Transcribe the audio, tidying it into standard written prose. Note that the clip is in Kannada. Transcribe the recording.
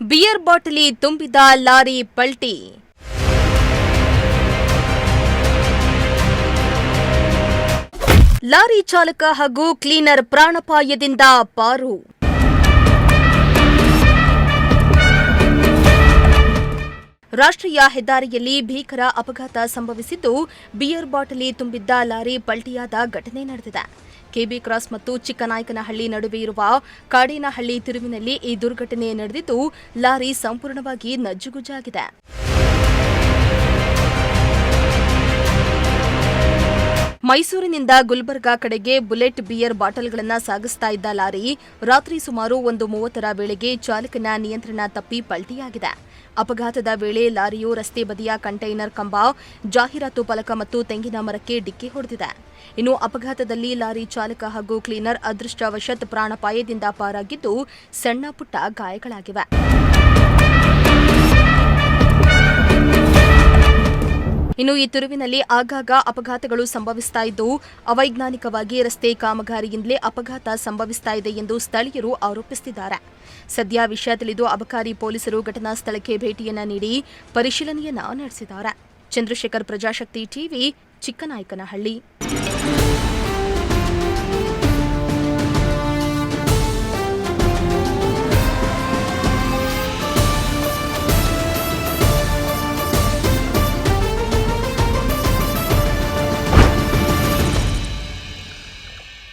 ಬಿಯರ್ ಬಾಟಲಿ ತುಂಬಿದ ಲಾರಿ ಪಲ್ಟಿ. ಲಾರಿ ಚಾಲಕ ಹಾಗೂ ಕ್ಲೀನರ್ ಪ್ರಾಣಾಪಾಯದಿಂದ ಪಾರು. ರಾಷ್ಟ್ರೀಯ ಹೆದ್ದಾರಿಯಲ್ಲಿ ಭೀಕರ ಅಪಘಾತ ಸಂಭವಿಸಿದ್ದು, ಬಿಯರ್ ಬಾಟಲಿ ತುಂಬಿದ್ದ ಲಾರಿ ಪಲ್ಟಿಯಾದ ಘಟನೆ ನಡೆದಿದೆ. ಕೆಬಿ ಕ್ರಾಸ್ ಮತ್ತು ಚಿಕ್ಕನಾಯಕನಹಳ್ಳಿ ನಡುವೆ ಇರುವ ಕಾಡೇನಹಳ್ಳಿ ತಿರುವಿನಲ್ಲಿ ಈ ದುರ್ಘಟನೆ ನಡೆದಿದ್ದು, ಲಾರಿ ಸಂಪೂರ್ಣವಾಗಿ ನಜ್ಜುಗುಜ್ಜಾಗಿದೆ. ಮೈಸೂರಿನಿಂದ ಗುಲ್ಬರ್ಗಾ ಕಡೆಗೆ ಬುಲೆಟ್ ಬಿಯರ್ ಬಾಟಲ್ಗಳನ್ನು ಸಾಗಿಸ್ತಾ ಇದ್ದ ಲಾರಿ ರಾತ್ರಿ ಸುಮಾರು 1:30 ವೇಳೆಗೆ ಚಾಲಕನ ನಿಯಂತ್ರಣ ತಪ್ಪಿ ಪಲ್ಟಿಯಾಗಿದೆ. ಅಪಘಾತದ ವೇಳೆ ಲಾರಿಯು ರಸ್ತೆ ಬದಿಯ ಕಂಟೈನರ್ ಕಂಬ, ಜಾಹೀರಾತು ಫಲಕ ಮತ್ತು ತೆಂಗಿನ ಮರಕ್ಕೆ ಡಿಕ್ಕಿ ಹೊಡೆದಿದೆ. ಇನ್ನು ಅಪಘಾತದಲ್ಲಿ ಲಾರಿ ಚಾಲಕ ಹಾಗೂ ಕ್ಲೀನರ್ ಅದೃಷ್ಟವಶಾತ್ ಪ್ರಾಣಾಪಾಯದಿಂದ ಪಾರಾಗಿದ್ದು, ಸಣ್ಣ ಪುಟ್ಟ ಗಾಯಗಳಾಗಿವೆ. ಇನ್ನು ಈ ತಿರುವಿನಲ್ಲಿ ಆಗಾಗ ಅಪಘಾತಗಳು ಸಂಭವಿಸ್ತಾ ಇದ್ದು, ಅವೈಜ್ಞಾನಿಕವಾಗಿ ರಸ್ತೆ ಕಾಮಗಾರಿಯಿಂದಲೇ ಅಪಘಾತ ಸಂಭವಿಸ್ತಾ ಇದೆ ಎಂದು ಸ್ಥಳೀಯರು ಆರೋಪಿಸುತ್ತಿದ್ದಾರೆ. ಸದ್ಯ ವಿಷಯ ತಿಳಿದು ಅಬಕಾರಿ ಪೊಲೀಸರು ಘಟನಾ ಸ್ಥಳಕ್ಕೆ ಭೇಟಿಯನ್ನ ನೀಡಿ ಪರಿಶೀಲನೆಯನ್ನ ನಡೆಸಿದ್ದಾರೆ. ಚಂದ್ರಶೇಖರ್, ಪ್ರಜಾಶಕ್ತಿ ಟಿವಿ, ಚಿಕ್ಕನಾಯಕನಹಳ್ಳಿ.